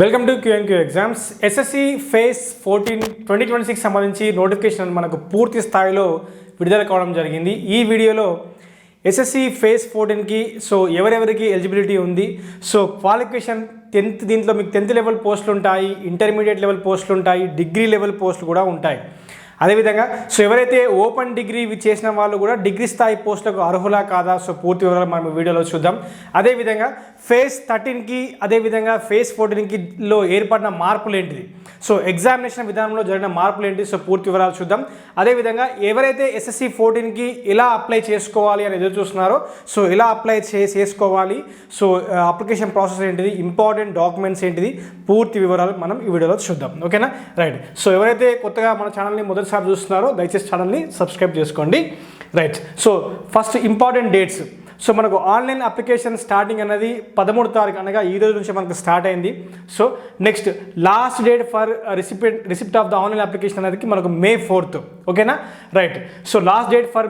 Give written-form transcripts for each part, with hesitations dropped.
Welcome to QNQ exams. SSC phase 14 2026 సంబంధించి notification మనకు పూర్తి స్థాయిలో విడుదల కావడం జరిగింది. ఈ వీడియోలో ఎస్ఎస్సి ఫేజ్ 14కి ఎవరెవరికి ఎలిజిబిలిటీ ఉంది, క్వాలిఫికేషన్ 10th, దీంట్లో మీకు 10th లెవెల్ పోస్టులు ఉంటాయి, ఇంటర్మీడియట్ లెవెల్ పోస్టులు ఉంటాయి, డిగ్రీ లెవెల్ పోస్టులు కూడా ఉంటాయి. అదేవిధంగా ఎవరైతే ఓపెన్ డిగ్రీ చేసిన వాళ్ళు కూడా డిగ్రీ స్థాయి పోస్టులకు అర్హులా కాదా, పూర్తి వివరాలు మనం వీడియోలో చూద్దాం. అదేవిధంగా ఫేజ్ 13కి అదేవిధంగా ఫేజ్ 14కి లో ఏర్పడిన మార్పులు ఏంటిది, ఎగ్జామినేషన్ విధానంలో జరిగిన మార్పులు ఏంటి, పూర్తి వివరాలు చూద్దాం. అదేవిధంగా ఎవరైతే ఎస్ఎస్సి 14కి ఎలా అప్లై చేసుకోవాలి అని ఎదురు చూస్తున్నారో ఎలా అప్లై చేసుకోవాలి, అప్లికేషన్ ప్రాసెస్ ఏంటిది, ఇంపార్టెంట్ డాక్యుమెంట్స్ ఏంటిది, పూర్తి వివరాలు మనం ఈ వీడియోలో చూద్దాం. ఓకేనా, రైట్. ఎవరైతే కొత్తగా మన ఛానల్ని మొదటిసారి చూస్తున్నారో దయచేసి ఛానల్ని సబ్స్క్రైబ్ చేసుకోండి. రైట్. First important dates. మనకు ఆన్లైన్ అప్లికేషన్ స్టార్టింగ్ అనేది 13వ తారీఖు అనగా ఈ రోజు నుంచి మనకు స్టార్ట్ అయింది. Next last date for receipt of the online application అనేది మనకు May 4th. ఓకేనా, right. Last date for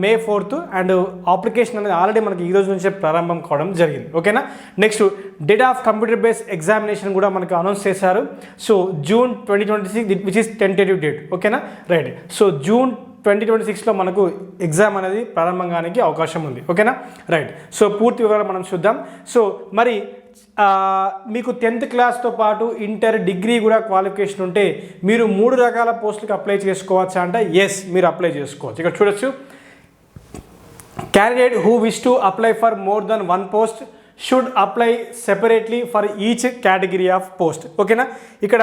May 4th and application అనేది ఆల్రెడీ మనకి ఈ రోజు నుంచే ప్రారంభం కావడం జరిగింది. ఓకేనా, next date of computer based examination కూడా మనకు అనౌన్స్ చేశారు. June 2026 which is tentative date. ఓకేనా, రైట్. June 2026లో మనకు ఎగ్జామ్ అనేది ప్రారంభం కానికి అవకాశం ఉంది. ఓకేనా, రైట్. పూర్తి వివరాలు మనం చూద్దాం. మరి మీకు 10th క్లాస్తో పాటు ఇంటర్ డిగ్రీ కూడా క్వాలిఫికేషన్ ఉంటే మీరు 3 రకాల పోస్టులకు అప్లై చేసుకోవచ్చా అంటే ఎస్, మీరు అప్లై చేసుకోవచ్చు. ఇక్కడ చూడొచ్చు, candidate who wish to apply for more than 1 post should apply separately for each category of post. ఓకేనా, ఇక్కడ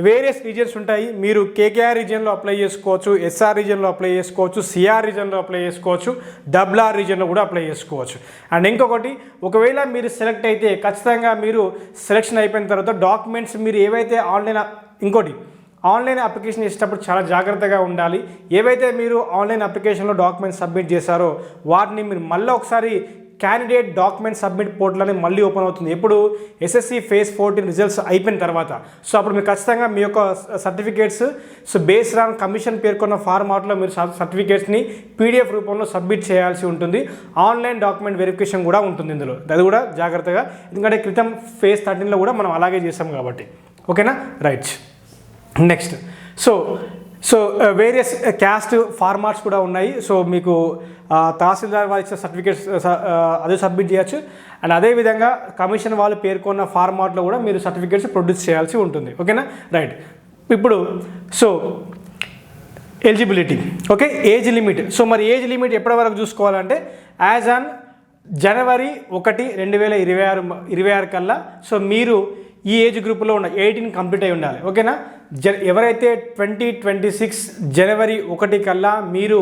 వేరియస్ రీజన్స్ ఉంటాయి. మీరు కేకేఆర్ రీజియన్లో అప్లై చేసుకోవచ్చు, ఎస్ఆర్ రీజియన్లో అప్లై చేసుకోవచ్చు, సిఆర్ రీజియన్లో అప్లై చేసుకోవచ్చు, డబ్ల్ఆర్ రీజియన్లో కూడా అప్లై చేసుకోవచ్చు. అండ్ ఇంకొకటి, ఒకవేళ మీరు సెలెక్ట్ అయితే ఖచ్చితంగా మీరు సెలెక్షన్ అయిపోయిన తర్వాత డాక్యుమెంట్స్ మీరు ఏవైతే ఆన్లైన్ అప్లికేషన్ చేసేటప్పుడు చాలా జాగ్రత్తగా ఉండాలి. ఏవైతే మీరు ఆన్లైన్ అప్లికేషన్లో డాక్యుమెంట్స్ సబ్మిట్ చేశారో వాటిని మీరు మళ్ళీ ఒకసారి క్యాండిడేట్ డాక్యుమెంట్ సబ్మిట్ పోర్టల్ అనేది మళ్ళీ ఓపెన్ అవుతుంది. ఎప్పుడు ఎస్ఎస్సి ఫేజ్ 14 రిజల్ట్స్ అయిపోయిన తర్వాత. అప్పుడు మీరు ఖచ్చితంగా మీ యొక్క సర్టిఫికేట్స్ బేస్డ్ ఆన్ కమిషన్ పేర్కొన్న ఫార్మాట్లో మీరు సర్టిఫికేట్స్ని పీడిఎఫ్ రూపంలో సబ్మిట్ చేయాల్సి ఉంటుంది. ఆన్లైన్ డాక్యుమెంట్ వెరిఫికేషన్ కూడా ఉంటుంది ఇందులో, అది కూడా జాగ్రత్తగా, ఎందుకంటే క్రితం ఫేజ్ 13లో కూడా మనం అలాగే చేసాం కాబట్టి. ఓకేనా, right. Next various caste formats కూడా ఉన్నాయి. మీకు తహసీల్దార్ వాళ్ళు ఇచ్చిన సర్టిఫికేట్స్ అదే సబ్మిట్ చేయొచ్చు. అండ్ అదేవిధంగా కమిషన్ వాళ్ళు పేర్కొన్న ఫార్మాట్లో కూడా మీరు సర్టిఫికేట్స్ ప్రొడ్యూస్ చేయాల్సి ఉంటుంది. ఓకేనా, రైట్. ఇప్పుడు ఎలిజిబిలిటీ, ఓకే, ఏజ్ లిమిట్. మరి ఏజ్ లిమిట్ ఎప్పటి వరకు చూసుకోవాలంటే యాజ్ ఆన్ January 1, 2026 కల్లా మీరు ఈ ఏజ్ గ్రూప్లో ఉన్న 18 కంప్లీట్ అయి ఉండాలి. ఓకేనా, ఎవరైతే 2026 January 1 కల్లా మీరు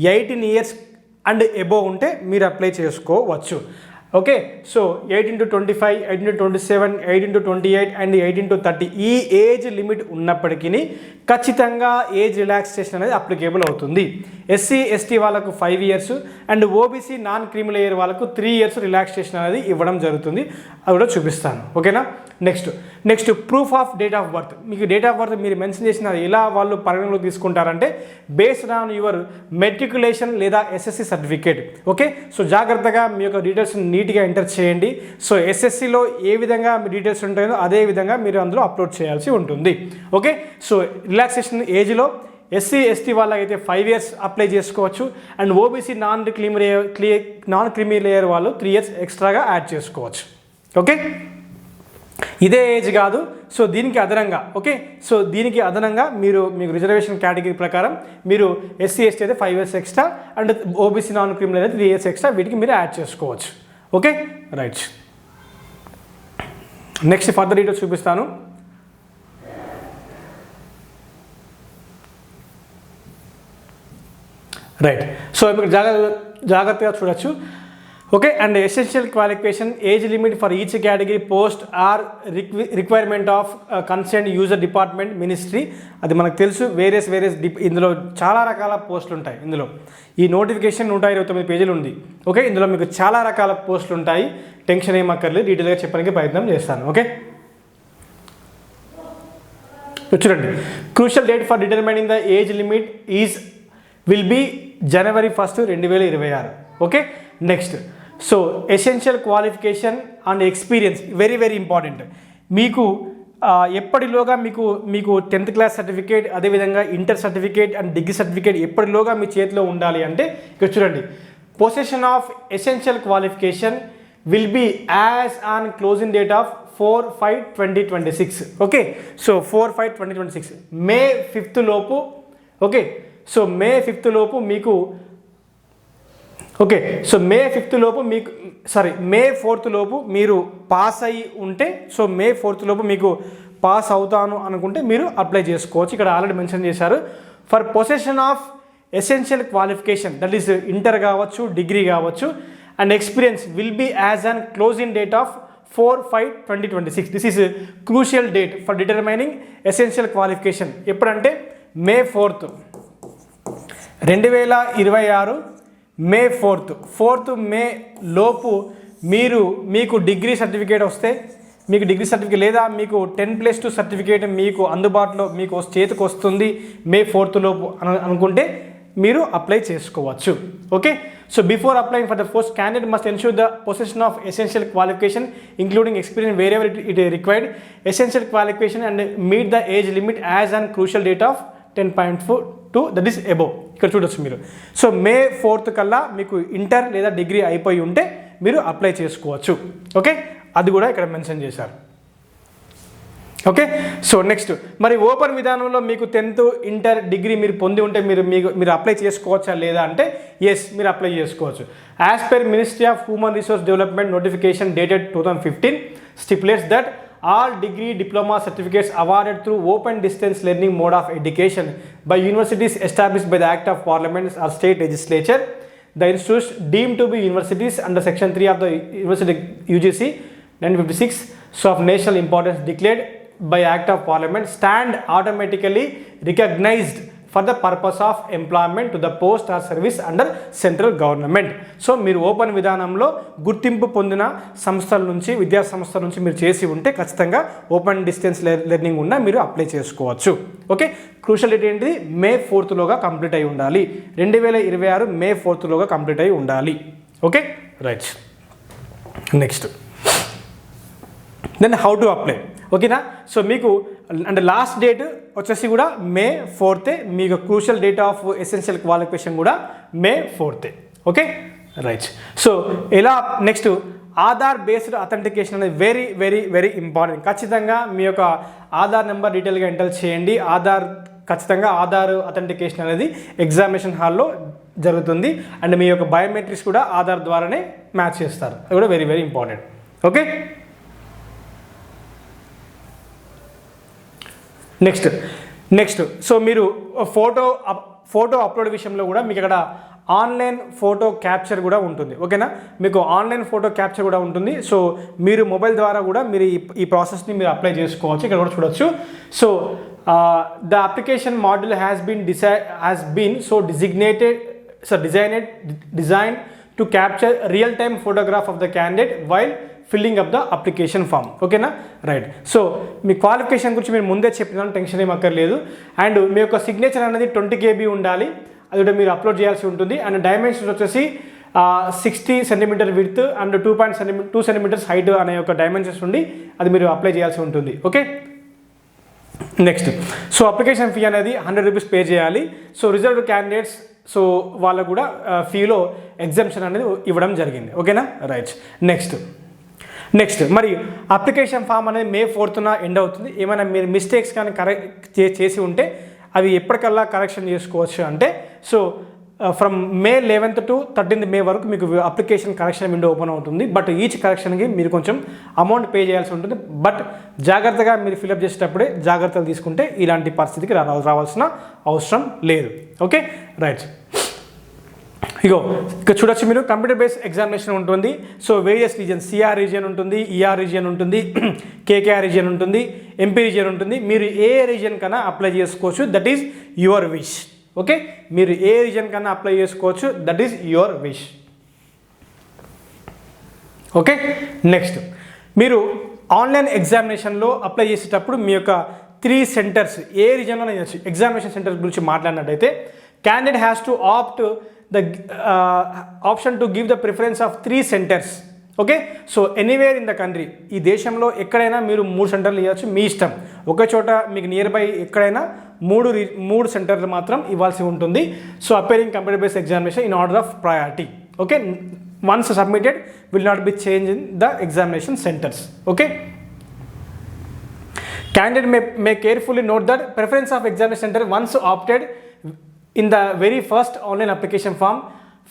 18 years అండ్ ఎబోవ్ ఉంటే మీరు అప్లై చేసుకోవచ్చు. Okay, 18 to 25, 18 to 27, 18 to 28 and 18 to 30 ఈ ఏజ్ లిమిట్ ఉన్నప్పటికీ ఖచ్చితంగా ఏజ్ రిలాక్సేషన్ అనేది అప్లికేబుల్ అవుతుంది. ఎస్సీ ఎస్టీ వాళ్ళకు 5 years and OBC non creamy layer వాళ్ళకు 3 years రిలాక్సేషన్ అనేది ఇవ్వడం జరుగుతుంది. అది కూడా చూపిస్తాను. ఓకేనా, next proof of date of birth. మీకు డేట్ ఆఫ్ బర్త్ మీరు మెన్షన్ చేసిన ఎలా వాళ్ళు పరిగణలోకి తీసుకుంటారంటే బేస్డ్ ఆన్ యువర్ మెట్రికులేషన్ లేదా ఎస్ఎస్సి సర్టిఫికేట్. ఓకే, జాగ్రత్తగా మీ యొక్క డీటెయిల్స్ నీట్గా ఎంటర్ చేయండి. ఎస్ఎస్సిలో ఏ విధంగా మీ డీటెయిల్స్ ఉంటాయో అదే విధంగా మీరు అందులో అప్లోడ్ చేయాల్సి ఉంటుంది. ఓకే, రిలాక్సేషన్ ఏజ్లో ఎస్సీ ఎస్టీ వాళ్ళకైతే 5 years అప్లై చేసుకోవచ్చు. And OBC non creamy layer వాళ్ళు 3 years ఎక్స్ట్రాగా యాడ్ చేసుకోవచ్చు. ఓకే, ఇదే ఏజ్ కాదు, దీనికి అదనంగా. ఓకే, దీనికి అదనంగా మీకు రిజర్వేషన్ కేటగిరీ ప్రకారం మీరు ఎస్సీ ఎస్టీ అయితే 5 years extra and OBC non creamy అయితే 3 years ఎక్స్ట్రా, వీటికి మీరు యాడ్ చేసుకోవచ్చు. Okay, right. Next further details చూపిస్తాను. రైట్. ఇప్పుడు జాగ్రత్తగా చూడొచ్చు. Okay, and essential qualification age limit for each category post or requirement of concern user department ministry. అది మనకు తెలుసు. వేరియస్ ఇందులో చాలా రకాల పోస్టులు ఉంటాయి. ఇందులో ఈ నోటిఫికేషన్ 129 పేజీలు ఉంది. ఓకే, ఇందులో మీకు చాలా రకాల పోస్టులు ఉంటాయి. టెన్షన్ ఏమక్కర్లేదు, డీటెయిల్గా చెప్పడానికి ప్రయత్నం చేస్తాను. ఓకే, చూడండి. Crucial date for determining the age limit will be January 1, 2026. Okay, next essential qualification and experience, very important. మీకు ఎప్పటిలోగా మీకు 10th క్లాస్ సర్టిఫికేట్, అదేవిధంగా inter certificate and degree certificate ఎప్పటిలోగా మీ చేతిలో ఉండాలి అంటే ఇక్కడ చూడండి, possession of essential qualification will be as on closing date of 4/5/2026. Okay, so 4/5/2026 May 5th లోపు. ఓకే, సో మే 5th లోపు మీకు ఓకే సో మే 5th లోపు మీకు మే 4th లోపు మీరు పాస్ అయ్యి ఉంటే, సో మే 4th లోపు మీకు పాస్ అవుతాను అనుకుంటే మీరు అప్లై చేసుకోవచ్చు. ఇక్కడ ఆల్రెడీ మెన్షన్ చేశారు, for possession of essential qualification, that is inter కావచ్చు, డిగ్రీ కావచ్చు, and experience will be as on closing date of 4/5/2026. This is crucial date for determining essential qualification. ఎప్పుడంటే మే 4th 2026 మే 4th మే లోపు మీకు degree certificate వస్తే, మీకు degree certificate లేదా మీకు 10+2 certificate మీకు అందుబాటులో మీకు చేతికి వస్తుంది మే 4th లోపు అనుకుంటే మీరు అప్లై చేసుకోవచ్చు. Okay, so before applying for the post, candidate must ensure the possession of essential qualification including experience wear ever it required essential qualification and meet the age limit as an crucial date of 10.42, that is above. ఇక్కడ చూడొచ్చు మీరు. So మే 4th కల్లా మీకు inter లేదా degree అయిపోయి ఉంటే మీరు apply చేసుకోవచ్చు. ఓకే, అది కూడా ఇక్కడ మెన్షన్ చేశారు. ఓకే, సో నెక్స్ట్ మరి ఓపెన్ విధానంలో మీకు 10th ఇంటర్ డిగ్రీ మీరు పొంది ఉంటే మీరు అప్లై చేసుకోవచ్చా లేదా అంటే ఎస్, మీరు అప్లై చేసుకోవచ్చు. As per ministry of human resource development notification dated 2015 stipulates that all degree diploma certificates awarded through open distance learning mode of education by universities established by the Act of Parliament or state legislature, the institutes deemed to be universities under section 3 of the University UGC 1956 so of national importance declared by Act of Parliament stand automatically recognized for the purpose of employment to the post or service under central government. So మీరు open విధానంలో గుర్తింపు పొందిన సంస్థల నుంచి, విద్యా సంస్థల నుంచి మీరు చేసి ఉంటే ఖచ్చితంగా ఓపెన్ డిస్టెన్స్ లెర్నింగ్ ఉన్న మీరు అప్లై చేసుకోవచ్చు. ఓకే, క్రూషియల్ డేట్ ఏంటిది? మే 4th లోగా కంప్లీట్ అయి ఉండాలి. 2026 మే 4th లోగా కంప్లీట్ అయి ఉండాలి. Okay, right. Next then how to apply. ఓకేనా, సో మీకు అంటే లాస్ట్ డేట్ వచ్చేసి కూడా మే 4th, మీకు crucial date of essential qualification కూడా May 4th. Okay, right. So ఎలా నెక్స్ట్ ఆధార్ బేస్డ్ అథెంటికేషన్ అనేది వెరీ వెరీ వెరీ ఇంపార్టెంట్. ఖచ్చితంగా మీ యొక్క ఆధార్ నెంబర్ డీటెయిల్గా ఎంటర్ చేయండి. ఖచ్చితంగా ఆధార్ అథెంటికేషన్ అనేది ఎగ్జామినేషన్ హాల్లో జరుగుతుంది. అండ్ మీ యొక్క బయోమెట్రిక్స్ కూడా ఆధార్ ద్వారానే మ్యాచ్ చేస్తారు. అది కూడా very very important. Okay, next so మీరు ఫోటో అప్లోడ్ విషయంలో కూడా మీకు ఇక్కడ ఆన్లైన్ ఫోటో క్యాప్చర్ కూడా ఉంటుంది. ఓకేనా, మీకు ఆన్లైన్ ఫోటో క్యాప్చర్ కూడా ఉంటుంది. సో మీరు మొబైల్ ద్వారా కూడా మీరు ఈ ప్రాసెస్ని మీరు అప్లై చేసుకోవచ్చు. ఇక్కడ కూడా చూడొచ్చు. So the application module has been designed to capture real-time photograph of the candidate while filling up the application form. ఓకేనా, రైట్. సో మీ క్వాలిఫికేషన్ గురించి మీరు ముందే చెప్పినాను, టెన్షన్ ఏం అక్కర్లేదు. అండ్ మీ యొక్క సిగ్నేచర్ అనేది 20 KB ఉండాలి, అది కూడా మీరు అప్లోడ్ చేయాల్సి ఉంటుంది. అండ్ డైమెన్షన్స్ వచ్చేసి 60 cm width and 2 cm height అనే ఒక డైమెన్షన్స్ ఉండి అది మీరు అప్లై చేయాల్సి ఉంటుంది. Okay, next so application fee అనేది 100 రూపీస్ పే చేయాలి. సో రిజర్వ్డ్ క్యాండిడేట్స్ సో వాళ్ళకు కూడా ఫీలో ఎగ్జామ్షన్ అనేది ఇవ్వడం జరిగింది. ఓకేనా, రైట్. నెక్స్ట్ మరి అప్లికేషన్ ఫామ్ అనేది మే 4th ఎండ్ అవుతుంది. ఏమైనా మీరు మిస్టేక్స్ కానీ కరెక్ట్ చేసి ఉంటే అవి ఎప్పటికల్లా కరెక్షన్ చేసుకోవచ్చు అంటే so from May 11th to 13th మే వరకు మీకు అప్లికేషన్ కరెక్షన్ విండో ఓపెన్ అవుతుంది. బట్ ఈచ్ కరెక్షన్కి మీరు కొంచెం అమౌంట్ పే చేయాల్సి ఉంటుంది. బట్ జాగ్రత్తగా మీరు ఫిల్అప్ చేసేటప్పుడే జాగ్రత్తలు తీసుకుంటే ఇలాంటి పరిస్థితికి రావాల్సిన అవసరం లేదు. Okay, right. ఇక్కడ చూడొచ్చు మీరు కంప్యూటర్ బేస్డ్ ఎగ్జామినేషన్ ఉంటుంది. So various region, CR region ఉంటుంది, ఈఆర్ రీజియన్ ఉంటుంది, కేకేఆర్ రీజియన్ ఉంటుంది, ఎంపీ రీజియన్ ఉంటుంది. మీరు ఏ రీజియన్ కన్నా అప్లై చేసుకోవచ్చు, that is your wish. Okay, మీరు ఏ రీజియన్ కన్నా అప్లై చేసుకోవచ్చు, that is your wish. Okay, next మీరు ఆన్లైన్ ఎగ్జామినేషన్లో అప్లై చేసేటప్పుడు మీ యొక్క 3 సెంటర్స్ ఏ రీజియన్లో ఎగ్జామినేషన్ సెంటర్స్ గురించి మాట్లాడినట్టయితే candidate has to opt the option to give the preference of 3 centers. Okay, so anywhere in the country, ఈ దేశంలో ఎక్కడైనా మీరు 3 సెంటర్లు ఇవ్వచ్చు, మీ ఇష్టం. ఒకే చోట మీకు నియర్ బై ఎక్కడైనా 3 సెంటర్లు మాత్రం ఇవ్వాల్సి ఉంటుంది. So appearing computer based examination in order of priority. Okay, once submitted will not be change in the examination centres. Okay, candidate may carefully note that preference of examination center once opted in the very first online application form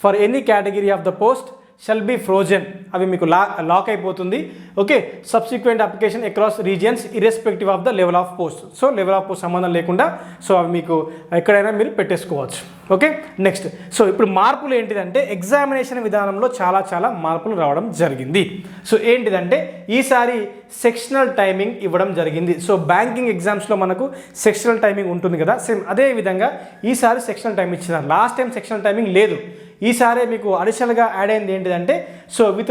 for any category of the post shall be frozen. అవి మీకు lock అయిపోతుంది. Okay, subsequent application across regions irrespective of the level of post. So level of post సంబంధం లేకుండా so అవి మీకు ఎక్కడైనా మీరు పెట్టేసుకోవచ్చు. ఓకే, నెక్స్ట్, సో ఇప్పుడు మార్పులు ఏంటిదంటే ఎగ్జామినేషన్ విధానంలో చాలా మార్పులు రావడం జరిగింది. సో ఏంటిదంటే ఈసారి సెక్షనల్ టైమింగ్ ఇవ్వడం జరిగింది. సో బ్యాంకింగ్ ఎగ్జామ్స్లో మనకు సెక్షనల్ టైమింగ్ ఉంటుంది కదా, సేమ్ అదే విధంగా ఈసారి సెక్షనల్ టైమింగ్ ఇచ్చినారు. లాస్ట్ టైం సెక్షనల్ టైమింగ్ లేదు, ఈసారి మీకు అడిషనల్గా యాడ్ అయింది ఏంటిదంటే so with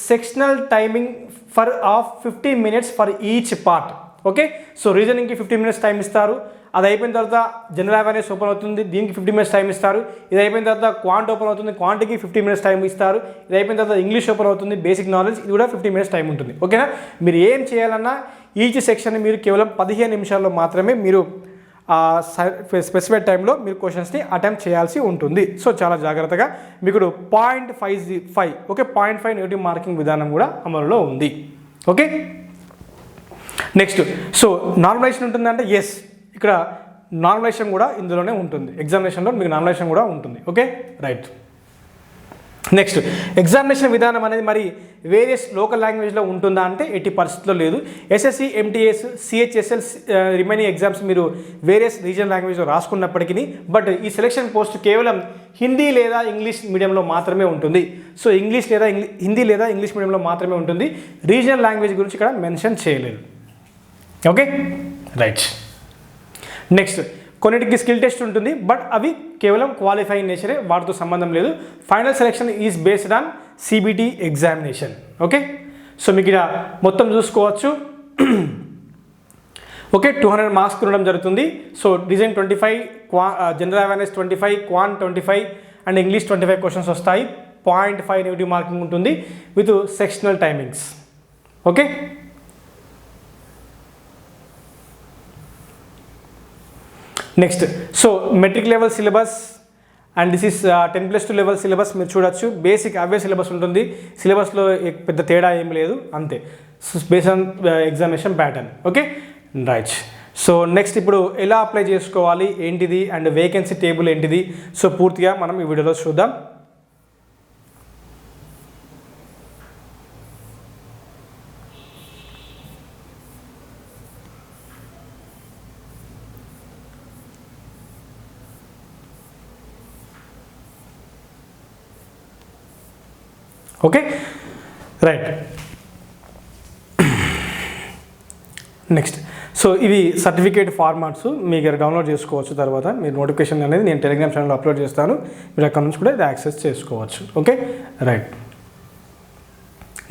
sectional timing for of 15 minutes for each part. Okay, so రీజనింగ్కి 15 minutes టైం ఇస్తారు. అది అయిపోయిన తర్వాత జనరల్ అవేర్నెస్ ఓపెన్ అవుతుంది, దీనికి 15 minutes టైం ఇస్తారు. ఇది అయిపోయిన తర్వాత క్వాంట్ ఓపెన్ అవుతుంది, క్వాంట్కి 15 minutes టైం ఇస్తారు. ఇది అయిపోయిన తర్వాత ఇంగ్లీష్ ఓపెన్ అవుతుంది, బేసిక్ నాలెడ్జ్, ఇది కూడా 15 minutes టైం ఉంటుంది. ఓకేనా, మీరు ఏం చేయాలన్నా ఈచ్ సెక్షన్ మీరు కేవలం 15 నిమిషాల్లో మాత్రమే మీరు స్పెసిఫైడ్ టైంలో మీరు క్వశ్చన్స్ని అటెంప్ట్ చేయాల్సి ఉంటుంది. సో చాలా జాగ్రత్తగా మీకు 0.55 ఓకే 0.5 నెగిటివ్ మార్కింగ్ విధానం కూడా అమలులో ఉంది. ఓకే, నెక్స్ట్, సో నార్మలైజేషన్ ఉంటుందంటే ఎస్, ఇక్కడ నార్మలైజేషన్ కూడా ఇందులోనే ఉంటుంది. ఎగ్జామినేషన్లో మీకు నార్మలైజేషన్ కూడా ఉంటుంది. Okay, right. నెక్స్ట్, ఎగ్జామినేషన్ విధానం అనేది మరి వేరియస్ లోకల్ లాంగ్వేజ్లో ఉంటుందా అంటే ఎట్టి పరిస్థితుల్లో లేదు. SSC, MTS, CHSL remaining exams మీరు వేరియస్ రీజనల్ లాంగ్వేజ్లో రాసుకున్నప్పటికీ బట్ ఈ సెలక్షన్ పోస్ట్ కేవలం హిందీ లేదా ఇంగ్లీష్ మీడియంలో మాత్రమే ఉంటుంది. సో హిందీ లేదా ఇంగ్లీష్ మీడియంలో మాత్రమే ఉంటుంది. రీజనల్ లాంగ్వేజ్ గురించి ఇక్కడ మెన్షన్ చేయలేదు. Okay, right. నెక్స్ట్, కొన్నిటికి స్కిల్ టెస్ట్ ఉంటుంది బట్ అవి కేవలం క్వాలిఫైయింగ్ నేచరే, వాటితో సంబంధం లేదు. Final selection is based on CBT examination. Okay, so మీకు ఇక్కడ మొత్తం చూసుకోవచ్చు. ఓకే, 200 మార్క్స్ ఉండడం జరుగుతుంది. So design 25, general awareness 25, quant 25 and English 25 questions వస్తాయి. 0.5 నెగిటివ్ మార్కింగ్ ఉంటుంది with sectional timings. Okay, next, so metric level syllabus and this is 10+2 level syllabus మీరు చూడొచ్చు. బేసిక్ అవే సిలబస్ ఉంటుంది, సిలబస్లో పెద్ద తేడా ఏం లేదు, అంతే. Based on examination pattern. Okay, right. So next, ఇప్పుడు ఎలా అప్లై చేసుకోవాలి ఏంటిది అండ్ వేకెన్సీ టేబుల్ ఏంటిది, సో పూర్తిగా మనం ఈ వీడియోలో చూద్దాం. Okay, right. నెక్స్ట్, సో ఇవి సర్టిఫికేట్ ఫార్మాట్స్ మీరు డౌన్లోడ్ చేసుకోవచ్చు. తర్వాత మీరు నోటిఫికేషన్ అనేది నేను టెలిగ్రామ్ ఛానల్లో అప్లోడ్ చేస్తాను, మీరు అక్కడ నుంచి కూడా ఇది యాక్సెస్ చేసుకోవచ్చు. Okay, right.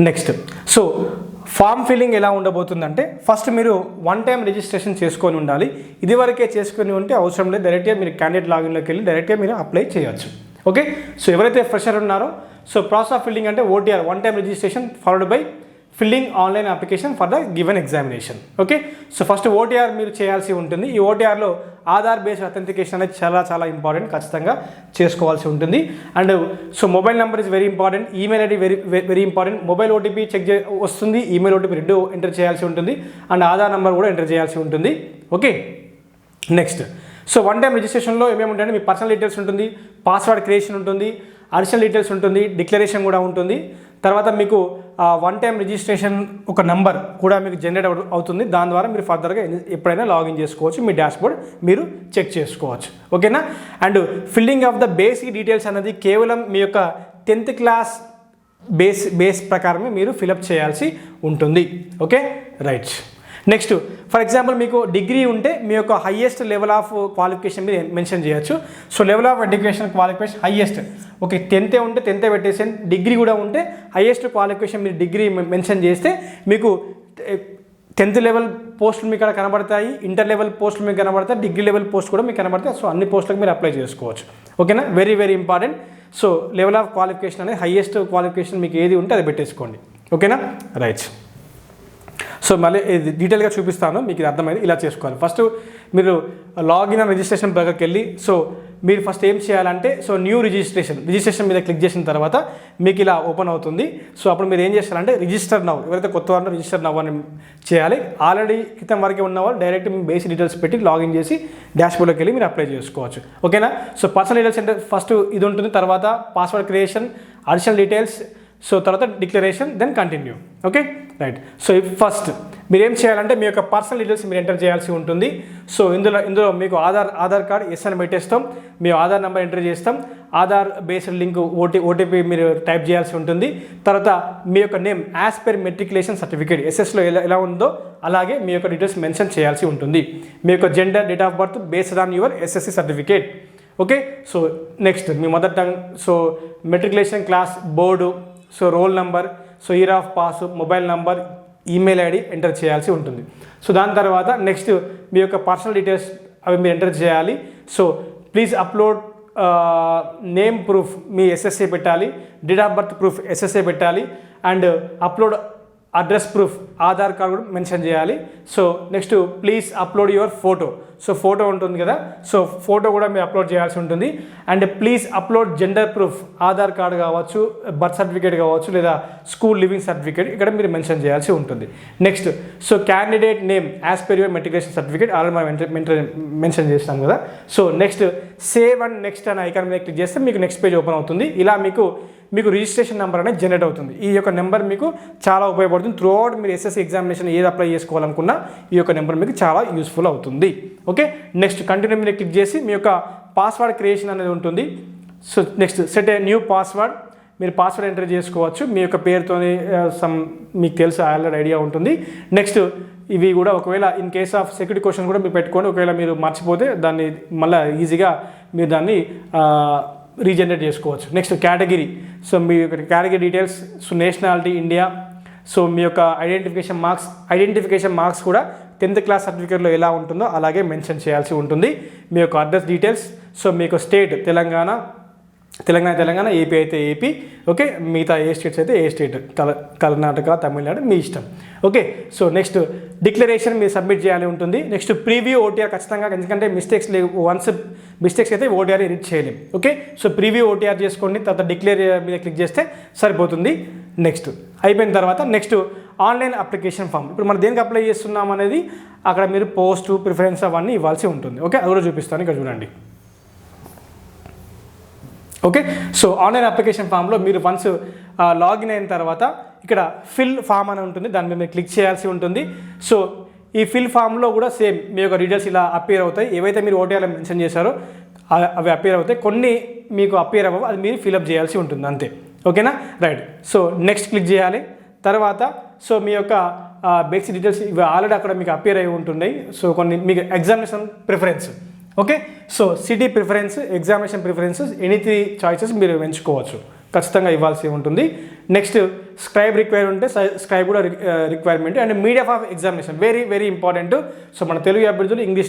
Next, so form filling ఎలా ఉండబోతుందంటే ఫస్ట్ మీరు 1 time రిజిస్ట్రేషన్ చేసుకొని ఉండాలి. ఇదివరకే చేసుకొని ఉంటే అవసరం లేదు, డైరెక్ట్గా మీరు క్యాండిడేట్ లాగిన్లోకి వెళ్ళి డైరెక్ట్గా మీరు అప్లై చేయొచ్చు. ఓకే, సో ఎవరైతే ఫ్రెషర్ ఉన్నారో సో ప్రాసెస్ ఆఫ్ ఫిల్లింగ్ అంటే OTR 1 time registration followed by filling online application for the given examination. Okay, so first OTR మీరు చేయాల్సి ఉంటుంది. ఈ OTRలో ఆధార్ బేస్డ్ అథెంటికేషన్ అనేది చాలా ఇంపార్టెంట్, ఖచ్చితంగా చేసుకోవాల్సి ఉంటుంది. And so mobile number is very important, email ID very important. Mobile OTP check వస్తుంది, ఈమెయిల్ ఓటీపీ 2 ఎంటర్ చేయాల్సి ఉంటుంది అండ్ ఆధార్ నెంబర్ కూడా ఎంటర్ చేయాల్సి ఉంటుంది. ఓకే, నెక్స్ట్, సో 1 time రిజిస్ట్రేషన్లో ఏమేమి ఉంటాయంటే మీ పర్సనల్ డీటెయిల్స్ ఉంటుంది, పాస్వర్డ్ క్రియేషన్ ఉంటుంది, అడిషనల్ డీటెయిల్స్ ఉంటుంది, డిక్లరేషన్ కూడా ఉంటుంది. తర్వాత మీకు 1 time రిజిస్ట్రేషన్ ఒక నంబర్ కూడా మీకు జనరేట్ అవుతుంది, దాని ద్వారా మీరు ఫర్దర్గా ఎప్పుడైనా లాగిన్ చేసుకోవచ్చు, మీ డాష్బోర్డ్ మీరు చెక్ చేసుకోవచ్చు. ఓకేనా, and filling of the basic details అనేది కేవలం మీ యొక్క 10th క్లాస్ బేస్ ప్రకారమే మీరు ఫిలప్ చేయాల్సి ఉంటుంది. Okay, right. Next, for example మీకు డిగ్రీ ఉంటే మీ యొక్క హైయెస్ట్ లెవెల్ ఆఫ్ క్వాలిఫికేషన్ మీరు మెన్షన్ చేయొచ్చు. So level of education qualification highest, okay 10th ఉంటే 10th పెట్టేసాను. డిగ్రీ కూడా ఉంటే హైయెస్ట్ క్వాలిఫికేషన్ మీరు డిగ్రీ మెన్షన్ చేస్తే మీకు 10th లెవెల్ పోస్టులు మీకు ఇక్కడ కనబడతాయి, ఇంటర్ లెవెల్ పోస్టులు మీకు కనబడతాయి, డిగ్రీ లెవెల్ పోస్ట్ కూడా మీకు కనబడతాయి. సో అన్ని పోస్టులకు మీరు అప్లై చేసుకోవచ్చు. ఓకేనా, very important. So level of qualification అనేది హైయెస్ట్ క్వాలిఫికేషన్ మీకు ఏది ఉంటే అది పెట్టేసుకోండి. ఓకేనా, రైట్. సో మళ్ళీ ఇది డీటెయిల్గా చూపిస్తాను, మీకు ఇది అర్థమైంది. ఇలా చేసుకోవాలి. ఫస్ట్ మీరు లాగిన్ అండ్ రిజిస్ట్రేషన్ దగ్గరికి వెళ్ళి సో మీరు ఫస్ట్ ఏం చేయాలంటే సో న్యూ రిజిస్ట్రేషన్ మీద క్లిక్ చేసిన తర్వాత మీకు ఇలా ఓపెన్ అవుతుంది. సో అప్పుడు మీరు ఏం చేస్తారంటే రిజిస్టర్ నవ్, ఎవరైతే కొత్త వారినో రిజిస్టర్ నవ్ అని చేయాలి. ఆల్రెడీ క్రితం వరకే ఉన్నవాళ్ళు డైరెక్ట్ మీ బేసిక్ డీటెయిల్స్ పెట్టి లాగిన్ చేసి డాష్బోర్డ్లోకి వెళ్ళి మీరు అప్లై చేసుకోవచ్చు. ఓకేనా, సో పర్సనల్ డీటెయిల్స్ అంటే ఫస్ట్ ఇది ఉంటుంది, తర్వాత password creation, additional details, so తర్వాత declaration, then continue. Okay, right. So first మీరు ఏం చేయాలంటే మీ యొక్క పర్సనల్ డీటెయిల్స్ మీరు ఎంటర్ చేయాల్సి ఉంటుంది. సో ఇందులో మీకు ఆధార్ కార్డ్ ఎస్ అని పెట్టేస్తాం, మీ ఆధార్ నెంబర్ ఎంటర్ చేస్తాం, ఆధార్ బేస్డ్ లింక్ ఓటీపీ మీరు టైప్ చేయాల్సి ఉంటుంది. తర్వాత మీ యొక్క name as per matriculation certificate ఎస్ఎస్లో ఎలా ఉందో అలాగే మీ యొక్క డీటెయిల్స్ మెన్షన్ చేయాల్సి ఉంటుంది. మీ యొక్క gender, date of birth based on your SSC certificate. Okay, so next me mother tongue, so matriculation class, board, so roll number, so year of pass, mobile number, email ID enter చేయాల్సి ఉంటుంది. So దాని తర్వాత next మీ యొక్క personal details అవి మీరు enter చేయాలి. So please upload name proof మీ SSA పెట్టాలి, date of birth proof SSA పెట్టాలి, and upload address proof Aadhaar card కూడా మెన్షన్ చేయాలి. So next please upload your photo, so photo ఉంటుంది కదా, సో ఫోటో కూడా మీరు అప్లోడ్ చేయాల్సి ఉంటుంది. And please upload gender proof, Aadhaar card కావచ్చు, బర్త్ సర్టిఫికేట్ కావచ్చు, లేదా స్కూల్ లివింగ్ సర్టిఫికేట్ ఇక్కడ మీరు మెన్షన్ చేయాల్సి ఉంటుంది. Next so candidate name as per your matriculation certificate already మనం మెన్షన్ చేస్తాం కదా. So next save and next అనే ఐకాన్ మీద క్లిక్ చేస్తే మీకు నెక్స్ట్ పేజ్ ఓపెన్ అవుతుంది. ఇలా మీకు రిజిస్ట్రేషన్ నెంబర్ అనేది జనరేట్ అవుతుంది. ఈ యొక్క నెంబర్ మీకు చాలా ఉపయోగపడుతుంది. త్రూ అవుట్ మీరు ఎస్ఎస్సి ఎగ్జామినేషన్ ఏది అప్లై చేసుకోవాలనుకున్నా ఈ యొక్క నెంబర్ మీకు చాలా యూస్ఫుల్ అవుతుంది. ఓకే, నెక్స్ట్ కంటిన్యూ మీద క్లిక్ చేసి మీ యొక్క పాస్వర్డ్ క్రియేషన్ అనేది ఉంటుంది. So next set a new password, మీరు పాస్వర్డ్ ఎంటర్ చేసుకోవచ్చు మీ యొక్క పేరుతోని, మీకు తెలుసు ఆల్రెడీ ఐడియా ఉంటుంది. నెక్స్ట్ ఇవి కూడా ఒకవేళ in case of security question కూడా మీరు పెట్టుకోండి, ఒకవేళ మీరు మర్చిపోతే దాన్ని మళ్ళీ ఈజీగా మీరు దాన్ని రీజనరేట్ చేసుకోవచ్చు. నెక్స్ట్ కేటగిరీ, సో మీ యొక్క category details, so nationality India, so మీ యొక్క ఐడెంటిఫికేషన్ మార్క్స్ కూడా 10th క్లాస్ సర్టిఫికేట్లో ఎలా ఉంటుందో అలాగే మెన్షన్ చేయాల్సి ఉంటుంది. మీ యొక్క అడ్రస్ డీటెయిల్స్, సో మీకు స్టేట్ తెలంగాణ, ఏపీ అయితే ఏపీ, ఓకే, మిగతా ఏ స్టేట్స్ అయితే ఏ స్టేట్, కర్ణాటక, తమిళనాడు మీ ఇష్టం. ఓకే, సో నెక్స్ట్ డిక్లరేషన్ మీరు సబ్మిట్ చేయాలి ఉంటుంది. నెక్స్ట్ ప్రీవ్యూ ఓటీఆర్ ఖచ్చితంగా, ఎందుకంటే వన్స్ మిస్టేక్స్ అయితే ఓటీఆర్ ఎడిట్ చేయలేం. ఓకే, సో ప్రీవ్యూ ఓటీఆర్ చేసుకోండి, తర్వాత డిక్లేర్ మీద క్లిక్ చేస్తే సరిపోతుంది. నెక్స్ట్ అయిపోయిన తర్వాత నెక్స్ట్ ఆన్లైన్ అప్లికేషన్ ఫామ్, ఇప్పుడు మనం దేనికి అప్లై చేస్తున్నాం అనేది అక్కడ మీరు పోస్ట్ ప్రిఫరెన్స్ అవన్నీ ఇవ్వాల్సి ఉంటుంది. ఓకే, అది కూడా చూపిస్తాను, ఇక్కడ చూడండి. ఓకే, సో ఆన్లైన్ అప్లికేషన్ ఫామ్లో మీరు వన్స్ లాగిన్ అయిన తర్వాత ఇక్కడ ఫిల్ ఫామ్ అని ఉంటుంది, దాని మీద మీరు క్లిక్ చేయాల్సి ఉంటుంది. సో ఈ ఫిల్ ఫామ్లో కూడా సేమ్ మీ యొక్క డీటెయిల్స్ ఇలా అపియర్ అవుతాయి. ఏవైతే మీరు ఓటీఆర్లో మెన్షన్ చేశారో అవి అపియర్ అవుతాయి, కొన్ని మీకు అపియర్ అవ్వవు, అది మీరు ఫిల్అప్ చేయాల్సి ఉంటుంది అంతే. ఓకేనా, రైట్. సో నెక్స్ట్ క్లిక్ చేయాలి. తర్వాత సో మీ యొక్క బేసిక్ డీటెయిల్స్ ఇవి ఆల్రెడీ అక్కడ మీకు అపియర్ అయి ఉంటున్నాయి. సో కొన్ని మీకు examination preference, okay, so city preference, examination preferences, any 3 choices మీరు ఎంచుకోవచ్చు, ఖచ్చితంగా ఇవ్వాల్సి ఉంటుంది. నెక్స్ట్ స్క్రైబ్ రిక్వైర్ ఉంటే స్క్రైబ్ కూడా requirement. And medium of examination very very important. So మన తెలుగు అభ్యర్థులు ఇంగ్లీష్